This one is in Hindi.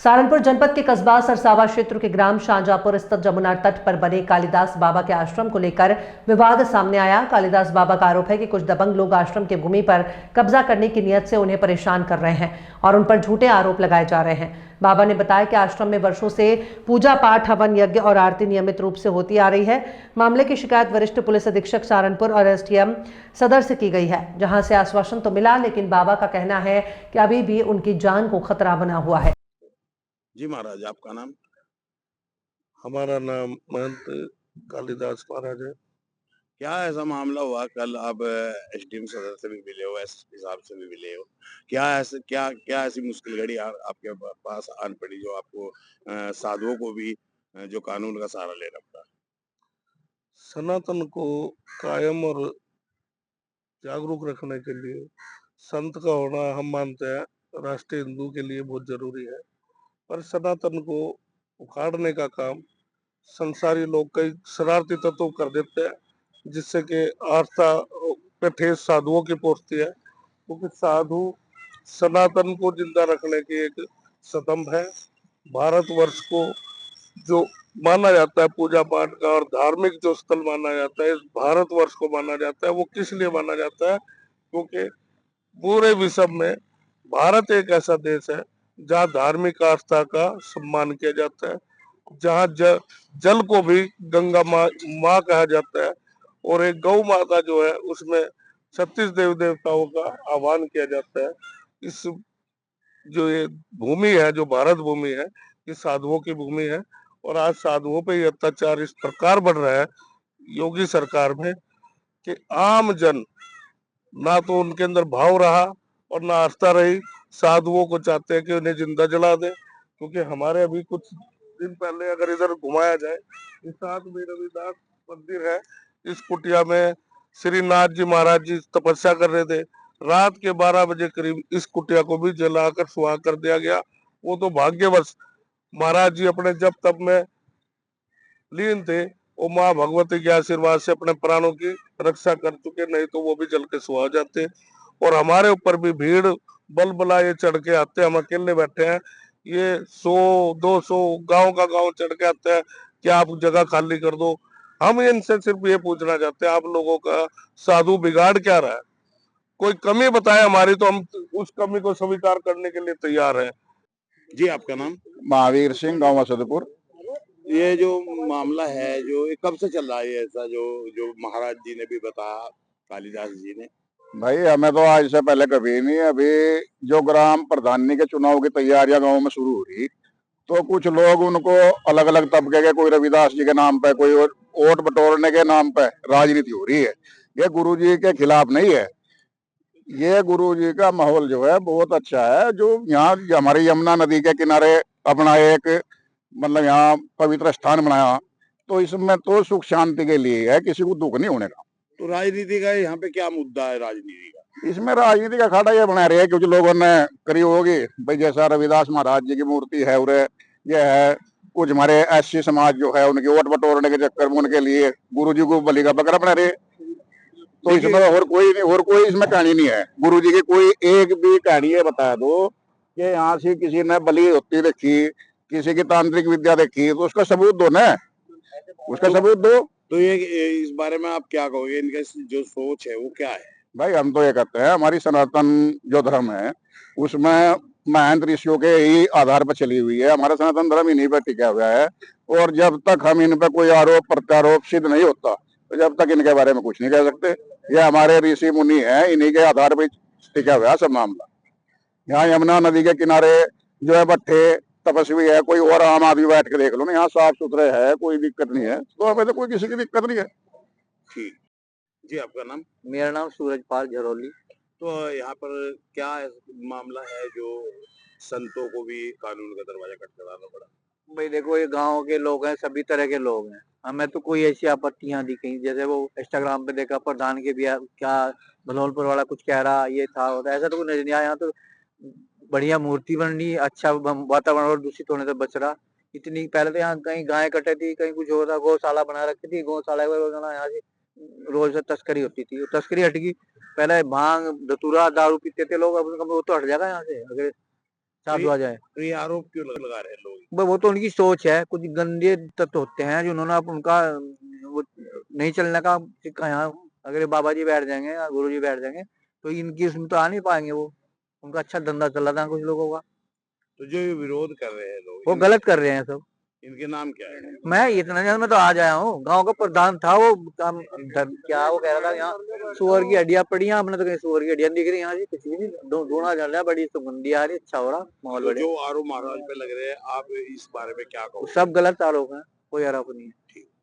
सहारनपुर जनपद के कस्बा सरसावा क्षेत्र के ग्राम शाहजहांपुर स्थित जमुना तट पर बने कालिदास बाबा के आश्रम को लेकर विवाद सामने आया। कालिदास बाबा का आरोप है कि कुछ दबंग लोग आश्रम की भूमि पर कब्जा करने की नियत से उन्हें परेशान कर रहे हैं और उन पर झूठे आरोप लगाए जा रहे हैं। बाबा ने बताया कि आश्रम में वर्षों से पूजा पाठ, हवन यज्ञ और आरती नियमित रूप से होती आ रही है। मामले की शिकायत वरिष्ठ पुलिस अधीक्षक सहारनपुर और एसडीएम सदर से की गई है, जहां से आश्वासन तो मिला, लेकिन बाबा का कहना है कि अभी भी उनकी जान को खतरा बना हुआ है। जी महाराज, आपका नाम? हमारा नाम महंत कालिदास महाराज है। क्या ऐसा मामला हुआ? कल आप एसडीएम सदर से भी मिले हो, एसपी साहब से भी मिले हो। क्या ऐसी मुश्किल घड़ी आपके पास आन पड़ी जो आपको साधुओं को भी जो कानून का सहारा लेना पड़ा? सनातन को कायम और जागरूक रखने के लिए संत का होना, हम मानते हैं, राष्ट्रीय हिंदू के लिए बहुत जरूरी है। पर सनातन को उखाड़ने का काम संसारी लोग कई शरारती तत्व कर देते हैं, जिससे कि आस्था पे ठेस साधुओं की पहुंचती है, क्योंकि साधु सनातन को जिंदा रखने की एक स्तंभ है। भारतवर्ष को जो माना जाता है पूजा पाठ का और धार्मिक जो स्थल माना जाता है, इस भारतवर्ष को माना जाता है, वो किस लिए माना जाता है? क्योंकि पूरे विश्व में भारत एक ऐसा देश है जहाँ धार्मिक आस्था का सम्मान किया जाता है, जहाँ जल को भी गंगा माँ कहा जाता है, और एक गौ माता जो है उसमें 36 देव देवताओं का आह्वान किया जाता है। इस जो ये भूमि है, जो भारत भूमि है, ये साधुओं की भूमि है। और आज साधुओं पे ये अत्याचार इस प्रकार बढ़ रहा है योगी सरकार में कि आम जन, ना तो उनके अंदर भाव रहा और ना आस्था रही। साधुओं को चाहते हैं कि उन्हें जिंदा जला दे, क्योंकि हमारे अभी कुछ दिन पहले अगर इधर घुमाया जाए, इस साथ में रविदास मंदिर है, इस कुटिया में श्रीनाथ जी महाराज जी तपस्या कर रहे थे। रात के 12 बजे करीब इस कुटिया को भी जलाकर सुहा कर दिया गया। वो तो भाग्यवश महाराज जी अपने जब तप में लीन थे, वो माँ भगवती के आशीर्वाद से अपने प्राणों की रक्षा कर चुके, नहीं तो वो भी जल के सुहा जाते। और हमारे ऊपर भी भीड़ बल बुलाए चढ़ के आते हैं। हम अकेले बैठे हैं, ये 100-200 गांव का गांव चढ़ के आते हैं कि आप जगह खाली कर दो। हम इनसे सिर्फ ये पूछना चाहते हैं, आप लोगों का साधु बिगाड़ क्या रहा है? कोई कमी बताए हमारी, तो हम उस कमी को स्वीकार करने के लिए तैयार हैं। जी, आपका नाम? महावीर सिंह, गाँव मसदपुर। ये जो मामला है, जो ये कब से चल रहा है, ऐसा जो जो महाराज जी ने भी बताया, कालिदास जी ने? भाई हमें तो आज से पहले कभी नहीं, अभी जो ग्राम प्रधानी के चुनाव की तैयारियां गांव में शुरू हो रही, तो कुछ लोग उनको अलग अलग तबके के, कोई रविदास जी के नाम पे, कोई वोट बटोरने के नाम पे राजनीति हो रही है। ये गुरु जी के खिलाफ नहीं है, ये गुरु जी का माहौल जो है बहुत अच्छा है। जो यहाँ हमारी यमुना नदी के किनारे अपना एक मतलब यहाँ पवित्र स्थान बनाया, तो इसमें तो सुख शांति के लिए है, किसी को दुख नहीं होने का। तो राजनीति का यहाँ पे क्या मुद्दा है राजनीति का? इसमें राजनीति का अखाड़ा ये बना रहे हैं, कुछ लोगों ने करी होगी भाई, जैसा रविदास महाराज जी की मूर्ति है उरे ये है, कुछ हमारे एससी समाज जो है उनकी वोट बटोरने के चक्कर में उनके लिए गुरु जी को बलि का बकरा बना रहे। तो इसमें और कोई नहीं, और कोई इसमें कहानी नहीं है। गुरु जी की कोई एक भी कहानी है बता दो कि यहाँ से किसी ने बलि होती देखी, किसी की तांत्रिक विद्या देखी, तो उसका सबूत दो ना, उसका सबूत दो। तो ये इस बारे में आप क्या कहोगे? इनका जो सोच है वो क्या है? भाई हम तो ये कहते हैं, हमारी सनातन जो धर्म है उसमें महंत ऋषियों के ही आधार पर चली हुई है। हमारा सनातन धर्म इन्हीं पर टिका हुआ है, और जब तक हम इन पर कोई आरोप प्रत्यारोप सिद्ध नहीं होता, तो जब तक इनके बारे में कुछ नहीं कह सकते। ये हमारे ऋषि मुनि है, इन्हीं के आधार पर टिका हुआ है सब मामला। यहाँ यमुना नदी के किनारे जो है भट्ठे तपस्वी है, कोई और आम आदमी बैठ के देख लो ना, यहाँ साफ सुथरे है, कोई दिक्कत नहीं है। तो हमें तो कोई किसी की दिक्कत नहीं है। ठीक। जी, आपका नाम? मेरा नाम सूरजपाल झरोली। तो यहाँ पर क्या मामला है जो संतों को भी कानून का दरवाजा खटखटाना पड़ा? भाई देखो, ये गांव के लोग हैं, सभी तरह के लोग हैं। हमें तो कोई ऐसी आपत्तियां दिखी, जैसे वो इंस्टाग्राम पे देखा प्रधान के भी क्या भलोलपुर वाला कुछ कह रहा, ये था होता, ऐसा तो कुछ नजर नहीं आया। यहाँ तो बढ़िया मूर्ति बन रही, अच्छा वातावरण और दूषित होने से बच रहा। इतनी पहले तो यहाँ कहीं गाय कटे थी, कहीं कुछ हो रहा, गौशाला बना रखी थी, गौशाला यहाँ से रोज से तस्करी होती थी, तस्करी हट गई। पहले भांग धतूरा दारू पीते थे लोग, अब वो तो हट जाएगा यहाँ से। अगर साधु आ जाए। तो ये आरोप क्यों लगा रहे हैं लोग? वो तो उनकी सोच है, कुछ गंदे तत्व होते हैं जो उन्होंने उनका वो नहीं चलने का यहाँ, अगर ये बाबा जी बैठ जाएंगे या गुरु जी बैठ जाएंगे तो इनकी उसमें तो आ नहीं पाएंगे। वो उनका अच्छा धंधा चल रहा था कुछ लोगों का, तो जो ये विरोध कर रहे हैं लोग, वो गलत कर रहे हैं सब। इनके नाम क्या है? मैं इतना नहीं, मैं तो आज आया हूँ, गांव का प्रधान था वो काम क्या वो कह रहा था यहाँ सुअर की हड्डियां पड़ी हैं, हमने तो कहीं सुअर की हड्डियां दिख रही यहाँ जी, कुछ भी नहीं, ढूंढा जा रहा है, बड़ी सुगंधी आ रही, अच्छा हो रहा माहौल तो बढ़िया। जो आरोप महाराज पे लग रहे हैं, आप इस बारे में क्या कहोगे? सब गलत आरोप है, कोई आरोप नहीं है।